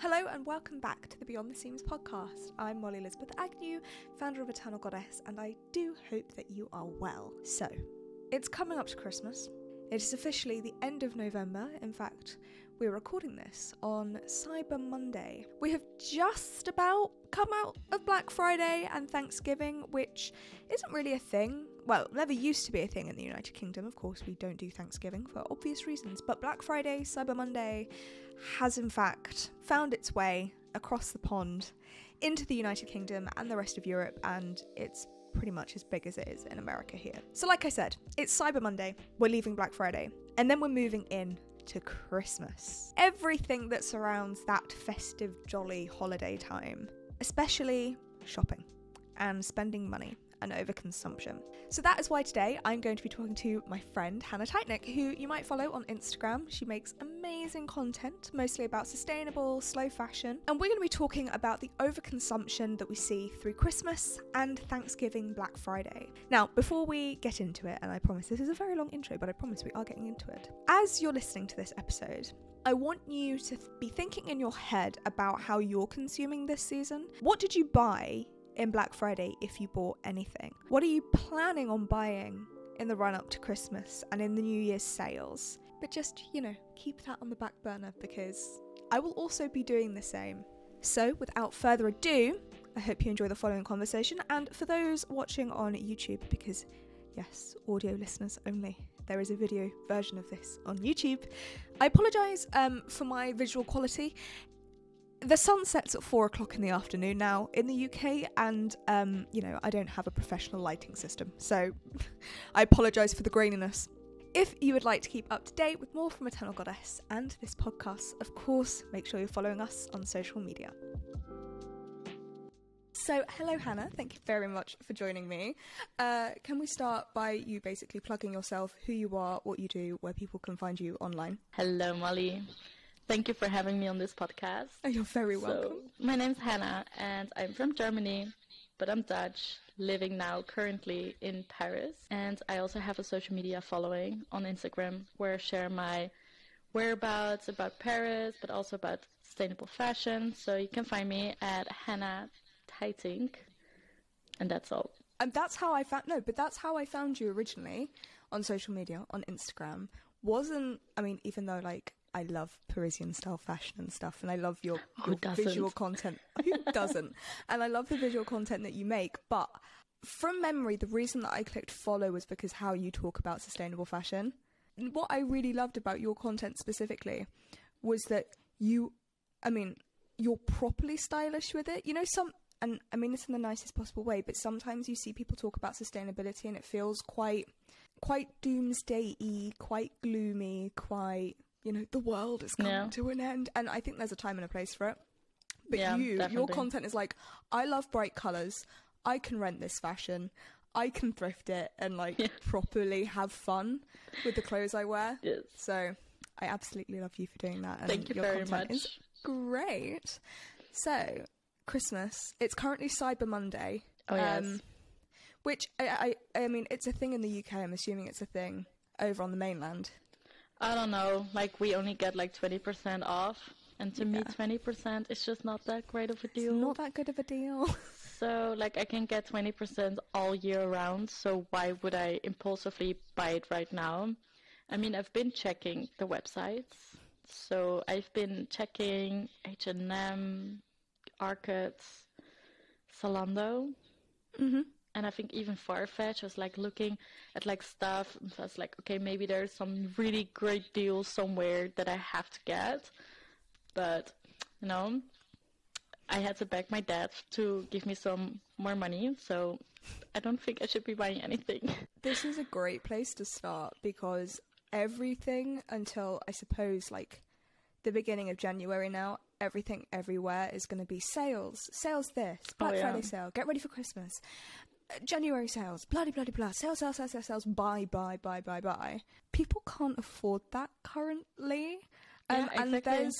Hello and welcome back to the Beyond the Seams podcast. I'm Elizabeth Agnew, founder of Eternal Goddess, and I do hope that you are well. So, it's coming up to Christmas. It is officially the end of November. In fact, we're recording this on Cyber Monday. We have just about come out of Black Friday and Thanksgiving, which isn't really a thing. Well, never used to be a thing in the United Kingdom. Of course, we don't do Thanksgiving for obvious reasons. But Black Friday, Cyber Monday, has in fact found its way across the pond into the United Kingdom and the rest of Europe, and it's pretty much as big as it is in America here. So like I said, it's Cyber Monday, we're leaving Black Friday, and then we're moving in to Christmas. Everything that surrounds that festive, jolly holiday time, especially shopping and spending money and overconsumption. So that is why today I'm going to be talking to my friend Hannah Teitink, who you might follow on Instagram. She makes amazing content, mostly about sustainable, slow fashion. And we're going to be talking about the overconsumption that we see through Christmas and Thanksgiving, Black Friday. Now, before we get into it, and I promise this is a very long intro, but I promise we are getting into it. As you're listening to this episode, I want you to be thinking in your head about how you're consuming this season. What did you buy in Black Friday if you bought anything? What are you planning on buying in the run up to Christmas and in the New Year's sales? But just, keep that on the back burner because I will also be doing the same. So without further ado, I hope you enjoy the following conversation. And for those watching on YouTube, because yes, audio listeners only, there is a video version of this on YouTube. I apologise for my visual quality. The sun sets at 4 o'clock in the afternoon now in the UK, and, I don't have a professional lighting system, so I apologise for the graininess. If you would like to keep up to date with more from Eternal Goddess and this podcast, of course, make sure you're following us on social media. So, hello Hannah, thank you very much for joining me. Can we start by you basically plugging yourself, who you are, what you do, where people can find you online? Hello Molly. Thank you for having me on this podcast. Oh, you're very welcome. My name's Hannah and I'm from Germany, but I'm Dutch, living now currently in Paris. And I also have a social media following on Instagram where I share my whereabouts about Paris, but also about sustainable fashion. So you can find me at Hannah Teitink, and that's all. And that's how I found you originally on social media, on Instagram. Even though I love Parisian style fashion and stuff, and I love your visual content. Who doesn't? And I love the visual content that you make, but from memory, the reason that I clicked follow was because how you talk about sustainable fashion. What I really loved about your content specifically was that you're properly stylish with it. And I mean this in the nicest possible way, but sometimes you see people talk about sustainability and it feels quite doomsday-y, quite gloomy, quite, the world is coming to an end. And I think there's a time and a place for it. But your content is like, I love bright colours, I can rent this fashion, I can thrift it and properly have fun with the clothes I wear. Yes. So I absolutely love you for doing that. And Thank you your very content much. Is great. So, Christmas, it's currently Cyber Monday. Oh, yes. Which, I mean, it's a thing in the UK. I'm assuming it's a thing over on the mainland. I don't know. We only get 20% off. And to me, 20% is just not that great of a deal. It's not that good of a deal. So, I can get 20% all year round. So why would I impulsively buy it right now? I mean, I've been checking the websites. So I've been checking H&M, Arcade, Zalando. Mm-hmm. And I think even Farfetch was looking at stuff. And so I was okay, maybe there's some really great deal somewhere that I have to get. But, I had to beg my dad to give me some more money. So I don't think I should be buying anything. This is a great place to start because everything until I suppose the beginning of January now, everything everywhere is going to be sales this, Black Friday sale, get ready for Christmas, January sales, blah blah blah blah, sales, buy. People can't afford that currently, and exactly.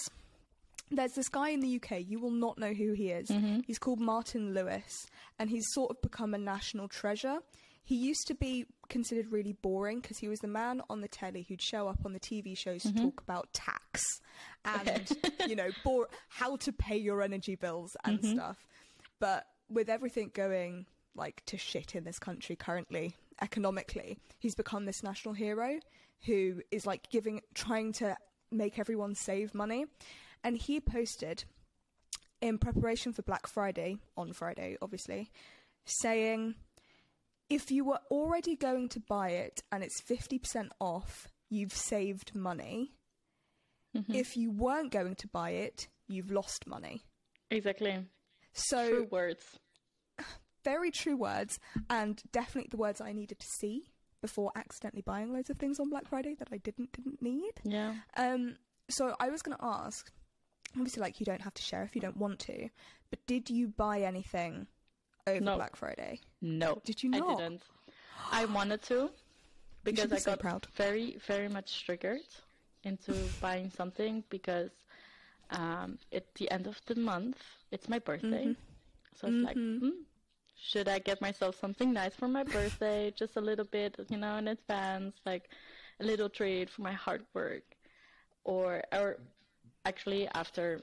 There's this guy in the UK, you will not know who he is. Mm-hmm. He's called Martin Lewis, and he's sort of become a national treasure. he used to be considered really boring because he was the man on the telly who'd show up on the TV shows to talk about tax and, you know, how to pay your energy bills and stuff. But with everything going, like, to shit in this country currently, economically, he's become this national hero who is, like, trying to make everyone save money. And he posted, in preparation for Black Friday, on Friday, obviously, saying, if you were already going to buy it and it's 50% off, you've saved money. If you weren't going to buy it, you've lost money. Exactly. So, true words. Very true words, and definitely the words I needed to see before accidentally buying loads of things on Black Friday that I didn't need. Yeah. So I was going to ask, obviously, like, you don't have to share if you don't want to, but did you buy anything over Black Friday? No. Did you not? I didn't. I wanted to, because I got proud. very, very much triggered into buying something because at the end of the month, it's my birthday. So it's like, should I get myself something nice for my birthday? Just a little bit, you know, in advance, like a little treat for my hard work. Or actually after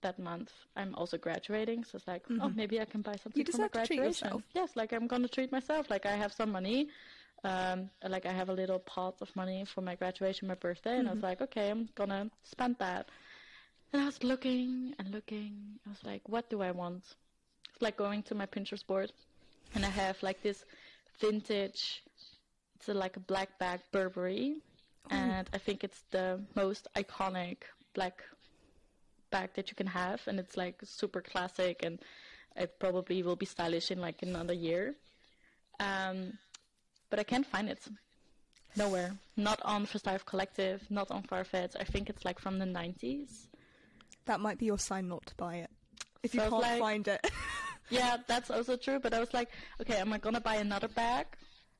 that month, I'm also graduating. So it's like, oh, maybe I can buy something for my graduation. You deserve to treat yourself. Yes, like I'm going to treat myself. Like I have some money. Like I have a little pot of money for my graduation, my birthday. And I was like, okay, I'm going to spend that. And I was looking and looking. I was like, what do I want? It's like going to my Pinterest board. And I have like this vintage, it's like a black bag Burberry. And I think it's the most iconic black bag that you can have. And it's like super classic. And it probably will be stylish in like another year. But I can't find it. Nowhere. Not on Versailles Collective, not on Farfetch. I think it's like from the 90s. That might be your sign not to buy it. If you So can't like, find it. Yeah, that's also true. But I was like, okay, am I going to buy another bag?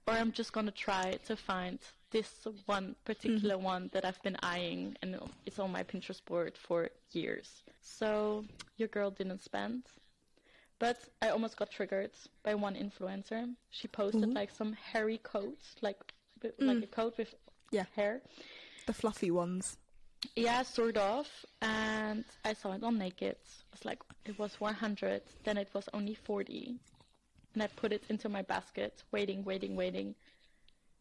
Or I'm just going to try to find this one particular one that I've been eyeing. And it's on my Pinterest board for years. So your girl didn't spend. But I almost got triggered by one influencer. She posted like some hairy coats, like a coat with hair. The fluffy ones. Yeah, sort of. And I saw it on Naked. It's like, it was 100, then it was only 40. And I put it into my basket, waiting.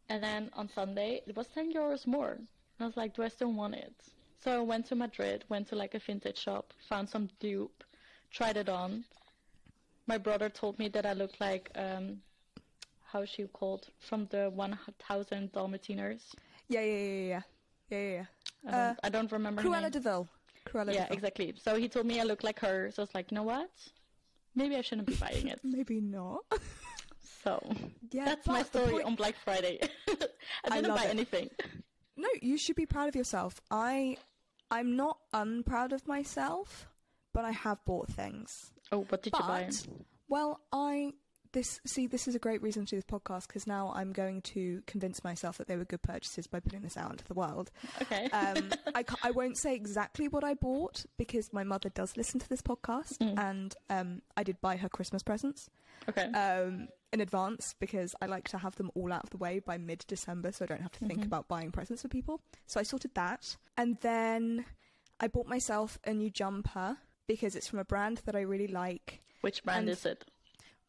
And then on Sunday, it was 10 euros more. And I was like, do I still want it? So I went to Madrid, went to like a vintage shop, found some dupe, tried it on. My brother told me that I looked like, how's she called? From the 1,000 Dalmatians. Yeah. I don't remember her Cruella name. de Vil. Yeah, exactly. So he told me I look like her. So I was like, you know what? Maybe I shouldn't be buying it. Maybe not. So yeah, that's my story on Black Friday. I didn't buy anything. No, you should be proud of yourself. I'm not unproud of myself, but I have bought things. Oh, what did you buy? Well, this is a great reason to do this podcast, because now I'm going to convince myself that they were good purchases by putting this out into the world. Okay. I won't say exactly what I bought, because my mother does listen to this podcast, and I did buy her Christmas presents. Okay. In advance, because I like to have them all out of the way by mid-December, so I don't have to think about buying presents for people. So I sorted that, and then I bought myself a new jumper, because it's from a brand that I really like. Which brand is it?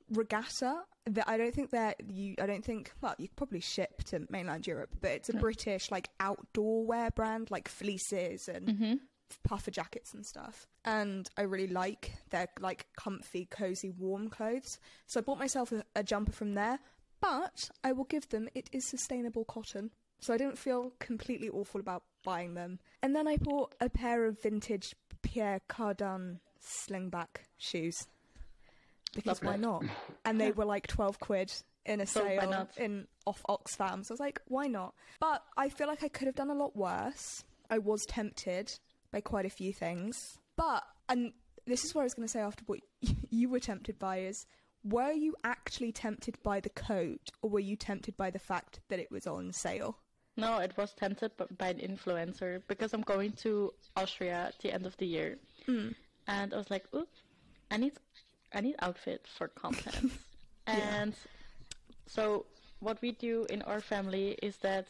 Regatta. You could probably ship to mainland Europe, but it's a British like outdoor wear brand, like fleeces and puffer jackets and stuff. And I really like their like comfy, cozy, warm clothes. So I bought myself a jumper from there, but I will give them, it is sustainable cotton. So I didn't feel completely awful about buying them. And then I bought a pair of vintage Pierre Cardin slingback shoes. Because why not? And they were like 12 quid in a sale off Oxfam. So I was like, why not? But I feel like I could have done a lot worse. I was tempted by quite a few things. But, and this is what I was going to say after what you were tempted by is, were you actually tempted by the coat, or were you tempted by the fact that it was on sale? No, it was tempted by an influencer, because I'm going to Austria at the end of the year. And I was like, ooh, I need outfit for content. And so what we do in our family is that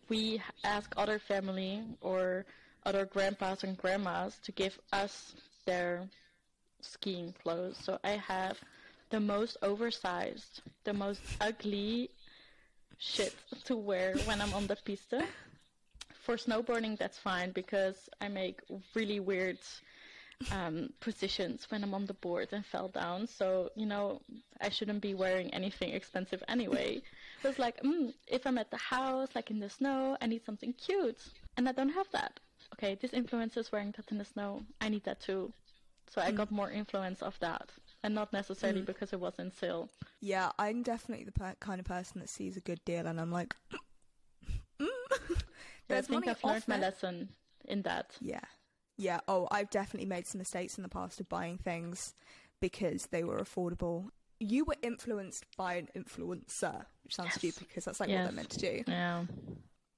we ask other family or other grandpas and grandmas to give us their skiing clothes. So I have the most oversized, the most ugly shit to wear when I'm on the piste. For snowboarding, that's fine because I make really weird positions when I'm on the board and fell down. So, I shouldn't be wearing anything expensive anyway. So it's like, if I'm at the house, like in the snow, I need something cute. And I don't have that. Okay, this influencer is wearing that in the snow. I need that too. So I got more influence of that. And not necessarily because it was in sale. Yeah, I'm definitely the kind of person that sees a good deal and I'm like, I think I've learned my lesson in that. Yeah. Oh, I've definitely made some mistakes in the past of buying things because they were affordable. You were influenced by an influencer, which sounds stupid because that's like what they're meant to do. Yeah.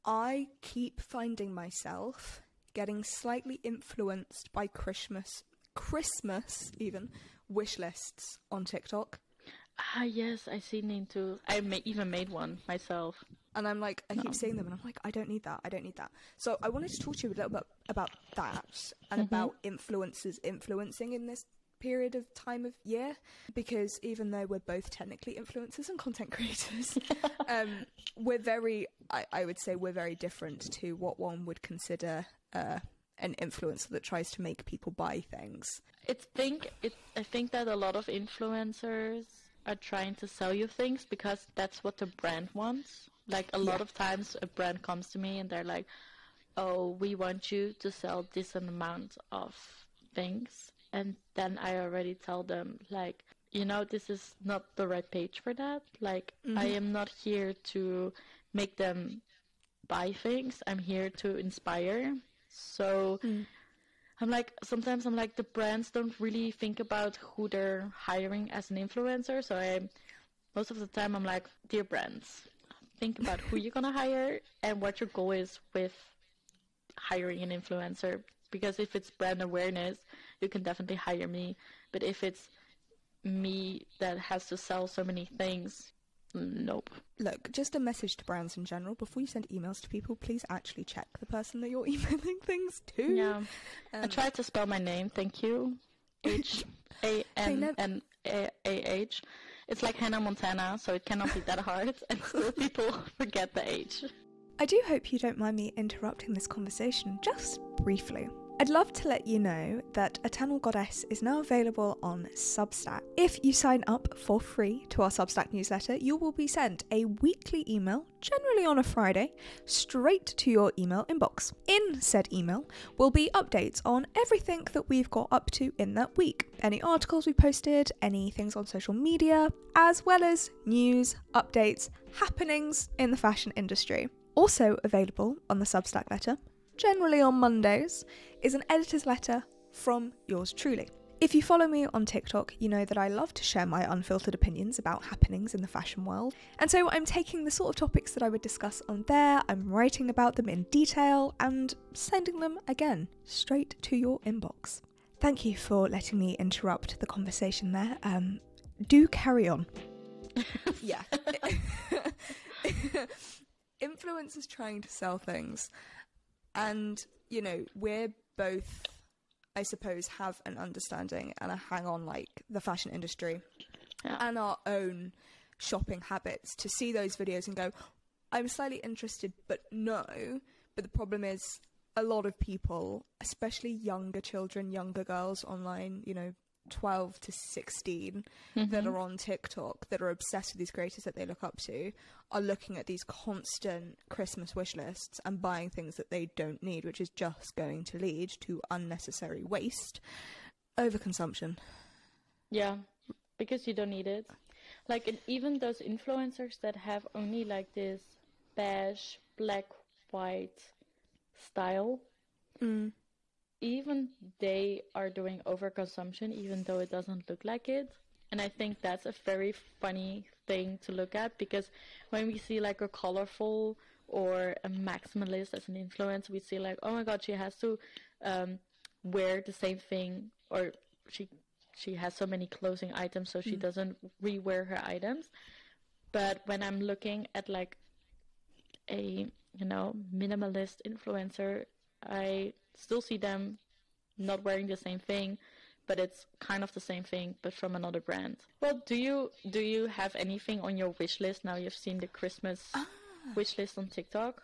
I keep finding myself getting slightly influenced by Christmas even, wish lists on TikTok. Yes, I see them too. I even made one myself. And I'm like, I keep seeing them and I'm like, I don't need that. So I wanted to talk to you a little bit about that and about influencers influencing in this period of time of year, because even though we're both technically influencers and content creators, we're very, I would say we're very different to what one would consider an influencer that tries to make people buy things. I think that a lot of influencers are trying to sell you things because that's what the brand wants. Like a lot of times a brand comes to me and they're like, oh, we want you to sell this amount of things. And then I already tell them, like, this is not the right page for that. Like, I am not here to make them buy things. I'm here to inspire. So sometimes I'm like, the brands don't really think about who they're hiring as an influencer. So most of the time I'm like, dear brands, think about who you're going to hire and what your goal is with hiring an influencer. Because if it's brand awareness, you can definitely hire me. But if it's me that has to sell so many things, nope. Look, just a message to brands in general. Before you send emails to people, please actually check the person that you're emailing things to. Yeah. I tried to spell my name. Thank you. H-A-N-N-A-H. It's like Hannah Montana, so it cannot be that hard. And still people forget the H. I do hope you don't mind me interrupting this conversation just briefly. I'd love to let you know that Eternal Goddess is now available on Substack. If you sign up for free to our Substack newsletter, you will be sent a weekly email, generally on a Friday, straight to your email inbox. In said email will be updates on everything that we've got up to in that week. Any articles we posted, any things on social media, as well as news, updates, happenings in the fashion industry. Also available on the Substack letter, generally on Mondays, is an editor's letter from yours truly. If you follow me on TikTok, you know that I love to share my unfiltered opinions about happenings in the fashion world. And so I'm taking the sort of topics that I would discuss on there, I'm writing about them in detail, and sending them, again, straight to your inbox. Thank you for letting me interrupt the conversation there. Do carry on. Yeah. Influencers trying to sell things. And, we're both, I suppose, have an understanding and a hang on, like, the fashion industry and our own shopping habits to see those videos and go, I'm slightly interested, but no. But the problem is a lot of people, especially younger children, younger girls online, 12 to 16 that are on TikTok, that are obsessed with these creators that they look up to, are looking at these constant Christmas wish lists and buying things that they don't need, which is just going to lead to unnecessary waste. Overconsumption. Yeah, because you don't need it. Like, and even those influencers that have only like this beige, black, white style, even they are doing overconsumption, even though it doesn't look like it. And I think that's a very funny thing to look at, because when we see like a colorful or a maximalist as an influencer, we see like, oh my god, she has to wear the same thing, or she has so many clothing items, so she doesn't rewear her items. But when I'm looking at like a, minimalist influencer, I still see them not wearing the same thing, but it's kind of the same thing, but from another brand. Well, do you have anything on your wish list now you've seen the Christmas wish list on TikTok?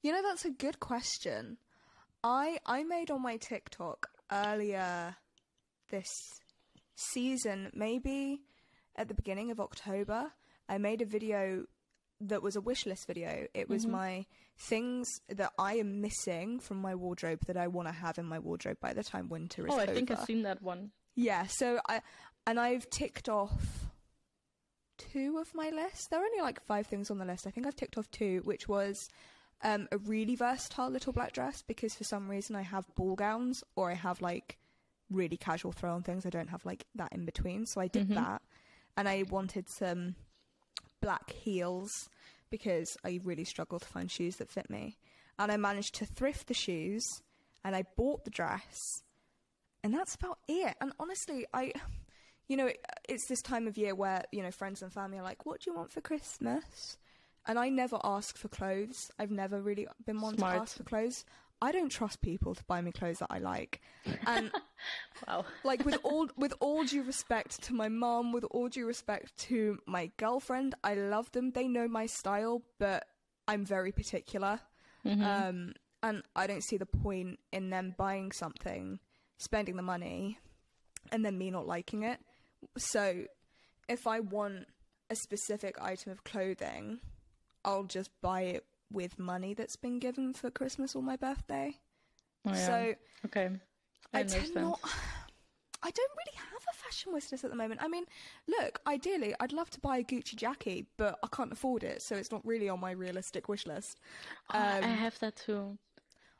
That's a good question. I made on my TikTok earlier this season, maybe at the beginning of October, I made a video that was a wish list video. It was my things that I am missing from my wardrobe that I want to have in my wardrobe by the time winter is over. Oh, I think I've seen that one. Yeah, so I've ticked off 2 of my list. There are only like 5 things on the list. I think I've ticked off 2, which was a really versatile little black dress, because for some reason I have ball gowns, or I have like really casual throw-on things. I don't have like that in between, so I did that. And I wanted some black heels because I really struggle to find shoes that fit me. And I managed to thrift the shoes, and I bought the dress, and that's about it. And honestly, it's this time of year where, friends and family are like, what do you want for Christmas? And I never ask for clothes. I've never really been one to ask for clothes. I don't trust people to buy me clothes that I like. And wow. Like, with all due respect to my mum, with all due respect to my girlfriend, I love them. They know my style, but I'm very particular. And I don't see the point in them buying something, spending the money, and then me not liking it. So if I want a specific item of clothing, I'll just buy it with money that's been given for Christmas or my birthday. Oh, yeah. So okay, I don't really have a fashion wish list at the moment. I mean, look, ideally I'd love to buy a Gucci jacket, but I can't afford it, so it's not really on my realistic wish list. I have that too.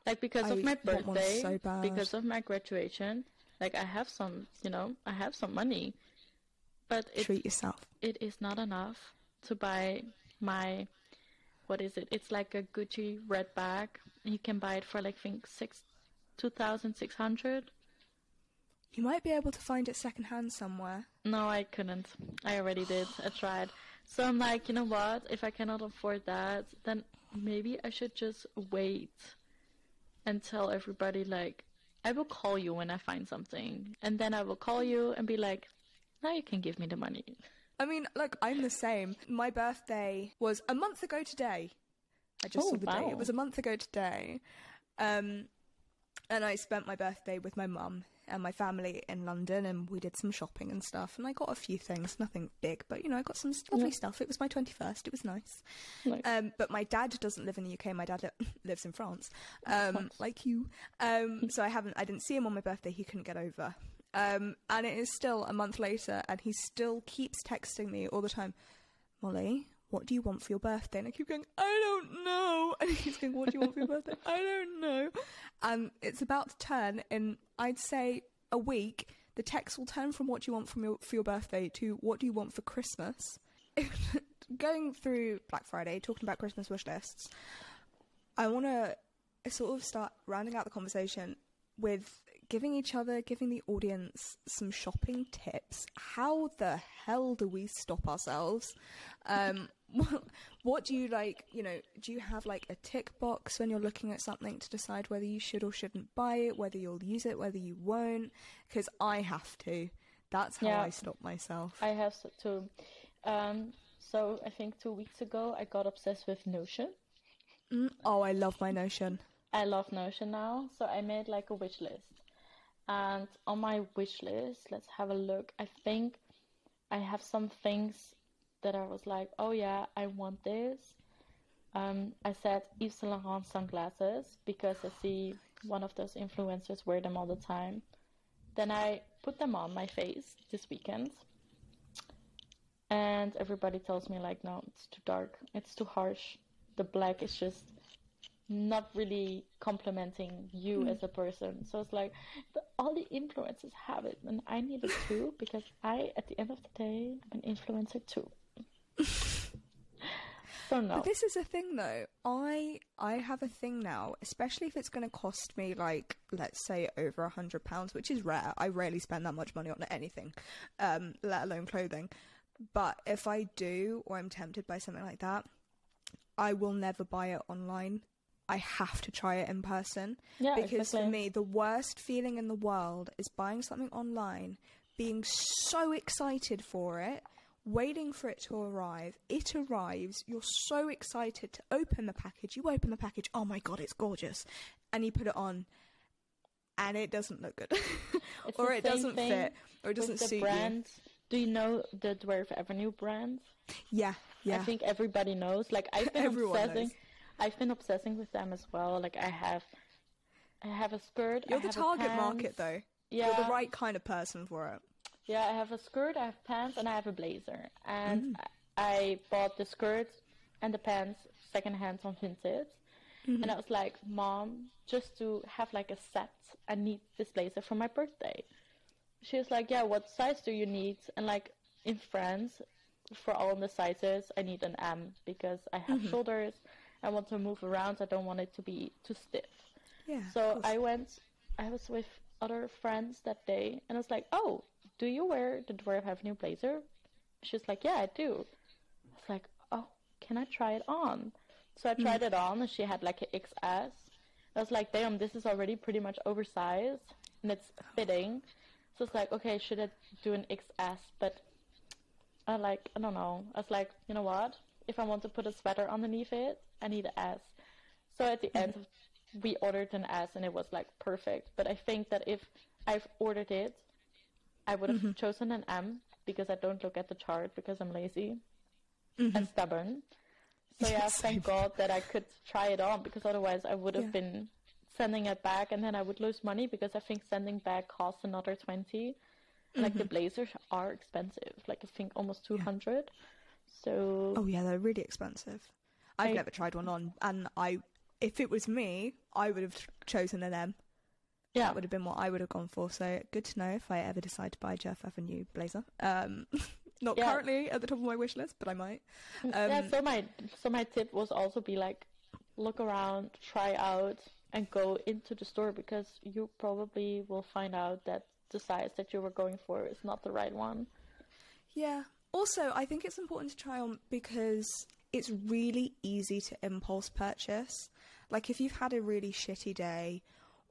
Like, because of my birthday, so because of my graduation, like I have some money, but treat yourself. It is not enough to buy my, what is it? It's like a Gucci red bag. You can buy it for like, I think 2,600. You might be able to find it secondhand somewhere. No, I couldn't. I already did. I tried. So I'm like, you know what? If I cannot afford that, then maybe I should just wait and tell everybody, like, I will call you when I find something. And then I will call you and be like, now you can give me the money. I mean, look, I'm the same. My birthday was a month ago today. I just saw the date. It was a month ago today. And I spent my birthday with my mum and my family in London, and we did some shopping and stuff, and I got a few things, nothing big, but I got some lovely stuff. It was my 21st. It was nice. But my dad doesn't live in the UK. My dad lives in France, like you. So I didn't see him on my birthday. He couldn't get over. And it is still a month later, and he still keeps texting me all the time, Molly, what do you want for your birthday? And I keep going, I don't know. And he keeps going, what do you want for your birthday? I don't know. And it's about to turn in, I'd say, a week. The text will turn from what do you want for your birthday to what do you want for Christmas. Going through Black Friday, talking about Christmas wish lists, I want to sort of start rounding out the conversation with giving the audience some shopping tips. How the hell do we stop ourselves? What do you like, do you have like a tick box when you're looking at something to decide whether you should or shouldn't buy it, whether you'll use it, whether you won't? Because I have to. That's how I stop myself. I have to. So I think 2 weeks ago I got obsessed with Notion. Oh, I love my Notion. I love Notion now. So I made like a wish list. And on my wish list, let's have a look. I think I have some things that I was like, oh yeah, I want this. I said Yves Saint Laurent sunglasses because I see one of those influencers wear them all the time. Then I put them on my face this weekend. And everybody tells me like, no, it's too dark. It's too harsh. The black is just not really complimenting you as a person. So it's like, all the influencers have it, and I need it too, because I, at the end of the day, am an influencer too. So no. But this is a thing though. I have a thing now, especially if it's going to cost me like, let's say over £100, which is rare. I rarely spend that much money on anything, let alone clothing. But if I do, or I'm tempted by something like that, I will never buy it online. I have to try it in person. Yeah, because exactly. for me, the worst feeling in the world is buying something online, being so excited for it, waiting for it to arrive. It arrives, you're so excited to open the package. You open the package, oh my god, it's gorgeous. And you put it on, and it doesn't look good. Or it doesn't fit, or it doesn't suit you. Do you know the Dwarf Avenue brand? Yeah. I think everybody knows. Like, I've been Everyone I've been obsessing with them as well. Like, I have a skirt. You're the target market, though. Yeah. You're the right kind of person for it. Yeah, I have a skirt, I have pants, and I have a blazer. And I bought the skirt and the pants secondhand on Vinted. And I was like, Mom, just to have like a set, I need this blazer for my birthday. She was like, yeah, what size do you need? And like, in France, for all the sizes, I need an M because I have shoulders. I want to move around. I don't want it to be too stiff. Yeah. So I was with other friends that day, and I was like, oh, do you wear the Dwarf Avenue blazer? She's like, yeah, I do. I was like, oh, can I try it on? So I tried it on, and she had like an XS. I was like, damn, this is already pretty much oversized, and it's fitting. So it's like, okay, should I do an XS? But I don't know. I was like, you know what? If I want to put a sweater underneath it, I need an S. So at the end, we ordered an S, and it was like perfect. But I think that if I've ordered it, I would have chosen an M because I don't look at the chart because I'm lazy and stubborn. So yeah, thank God that I could try it on because otherwise I would have been sending it back, and then I would lose money because I think sending back costs another 20. Like the blazers are expensive, like I think almost 200. So oh yeah, they're really expensive. I've never tried one on, and if it was me, I would have chosen an M. Yeah, that would have been what I would have gone for. So good to know if I ever decide to buy a Jeff Avenue blazer. Not currently at the top of my wish list, but I might. So my tip was also be like, look around, try out, and go into the store because you probably will find out that the size that you were going for is not the right one. Yeah. Also, I think it's important to try on because it's really easy to impulse purchase. Like if you've had a really shitty day,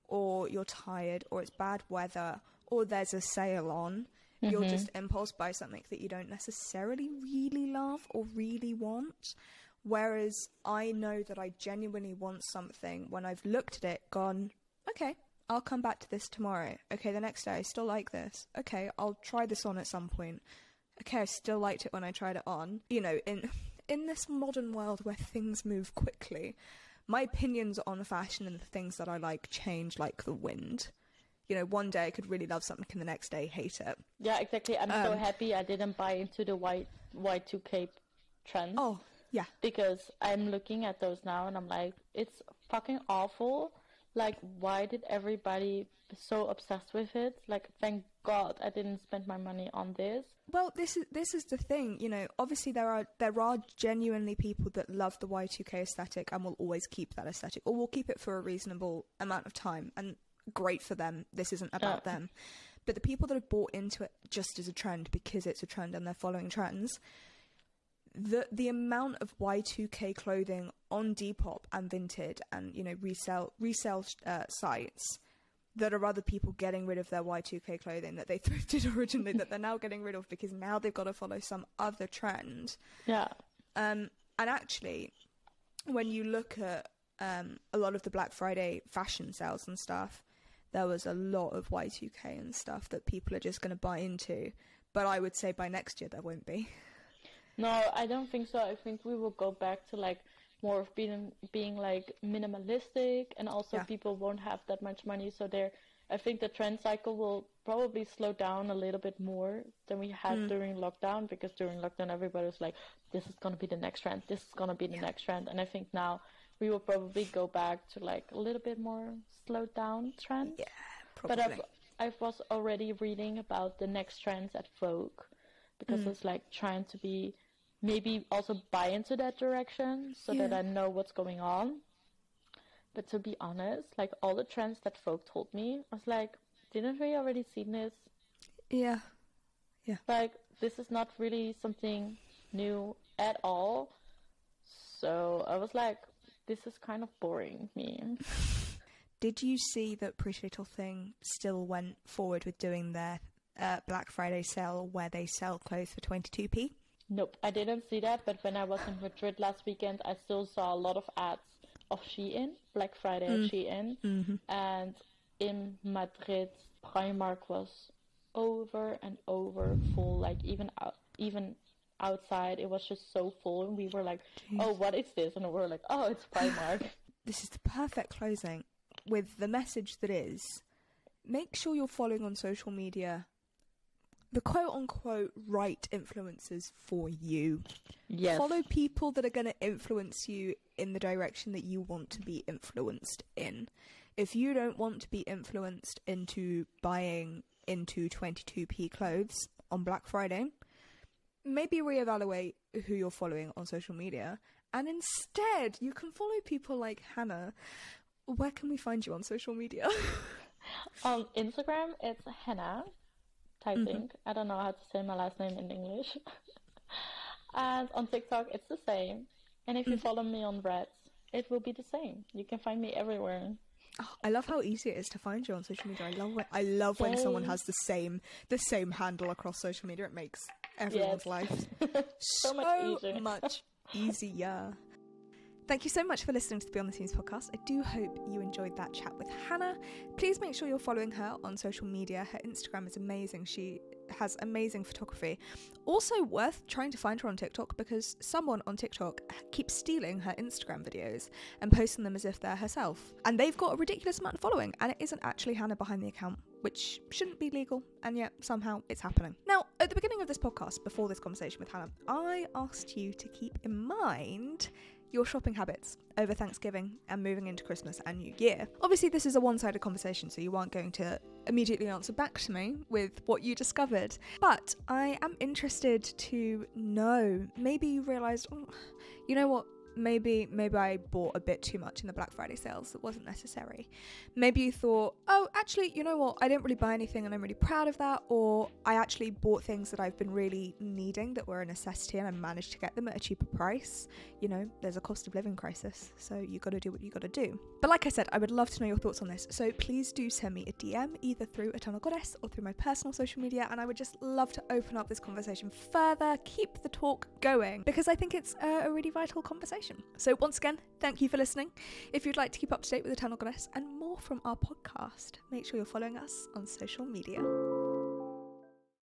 or you're tired, or it's bad weather, or there's a sale on, you'll just impulse buy something that you don't necessarily really love or really want. Whereas I know that I genuinely want something when I've looked at it, gone, okay, I'll come back to this tomorrow. Okay, the next day, I still like this. Okay, I'll try this on at some point. Okay, I still liked it when I tried it on. You know, in this modern world where things move quickly, my opinions on fashion and the things that I like change like the wind. You know, one day I could really love something and the next day hate it. Yeah, exactly. I'm so happy I didn't buy into the Y2K trend. Oh, yeah. Because I'm looking at those now and I'm like, it's fucking awful. Like, why did everybody be so obsessed with it? Like, thank God I didn't spend my money on this. Well, this is the thing, you know, obviously there are genuinely people that love the Y2K aesthetic and will always keep that aesthetic, or will keep it for a reasonable amount of time, and great for them. This isn't about them. But the people that have bought into it just as a trend because it's a trend and they're following trends, the amount of Y2K clothing on Depop and Vinted and, you know, resale sites that are other people getting rid of their Y2K clothing that they thrifted originally that they're now getting rid of because now they've got to follow some other trend. Yeah. And actually, when you look at a lot of the Black Friday fashion sales and stuff, there was a lot of Y2K and stuff that people are just going to buy into. But I would say by next year there won't be. No, I don't think so. I think we will go back to like more of being like minimalistic, and also people won't have that much money, so I think the trend cycle will probably slow down a little bit more than we had during lockdown, because during lockdown everybody was like, this is going to be the next trend, this is going to be the next trend, and I think now we will probably go back to like a little bit more slowed down trend. Yeah, probably. But I was already reading about the next trends at Vogue, because it's like trying to be maybe also buy into that direction so that I know what's going on. But to be honest, like all the trends that Vogue told me, I was like, didn't we already see this? Yeah. Like, this is not really something new at all. So I was like, this is kind of boring me. Did you see that Pretty Little Thing still went forward with doing their Black Friday sale where they sell clothes for 22p? Nope, I didn't see that, but when I was in Madrid last weekend, I still saw a lot of ads of Shein, Black Friday at Shein, and in Madrid, Primark was over and over full, like even outside, it was just so full, and we were like, oh, what is this? And we were like, oh, it's Primark. This is the perfect closing with the message that is, make sure you're following on social media the quote-unquote right influencers for you. Yes. Follow people that are going to influence you in the direction that you want to be influenced in. If you don't want to be influenced into buying into 22p clothes on Black Friday, maybe reevaluate who you're following on social media, and instead you can follow people like Hannah. Where can we find you on social media? On Instagram, it's Hannah Teitink. I don't know how to say my last name in English. And on TikTok, it's the same. And if you follow me on Reds, it will be the same. You can find me everywhere. Oh, I love how easy it is to find you on social media. I love when someone has the same handle across social media. It makes everyone's life so much easier. Thank you so much for listening to the Beyond the Scenes podcast. I do hope you enjoyed that chat with Hannah. Please make sure you're following her on social media. Her Instagram is amazing. She has amazing photography. Also worth trying to find her on TikTok, because someone on TikTok keeps stealing her Instagram videos and posting them as if they're herself. And they've got a ridiculous amount of following, and it isn't actually Hannah behind the account, which shouldn't be legal, and yet somehow it's happening. Now, at the beginning of this podcast, before this conversation with Hannah, I asked you to keep in mind your shopping habits over Thanksgiving and moving into Christmas and New Year. Obviously, this is a one-sided conversation, so you aren't going to immediately answer back to me with what you discovered. But I am interested to know, maybe you realised, oh, you know what, maybe I bought a bit too much in the Black Friday sales that wasn't necessary. Maybe you thought, oh, actually, you know what, I didn't really buy anything and I'm really proud of that, or I actually bought things that I've been really needing that were a necessity and I managed to get them at a cheaper price. You know, there's a cost of living crisis, so you got to do what you got to do. But like I said, I would love to know your thoughts on this, so please do send me a DM either through Eternal Goddess or through my personal social media, and I would just love to open up this conversation further, keep the talk going, because I think it's a really vital conversation. So once again, thank you for listening. If you'd like to keep up to date with Eternal Goddess and more from our podcast, make sure you're following us on social media.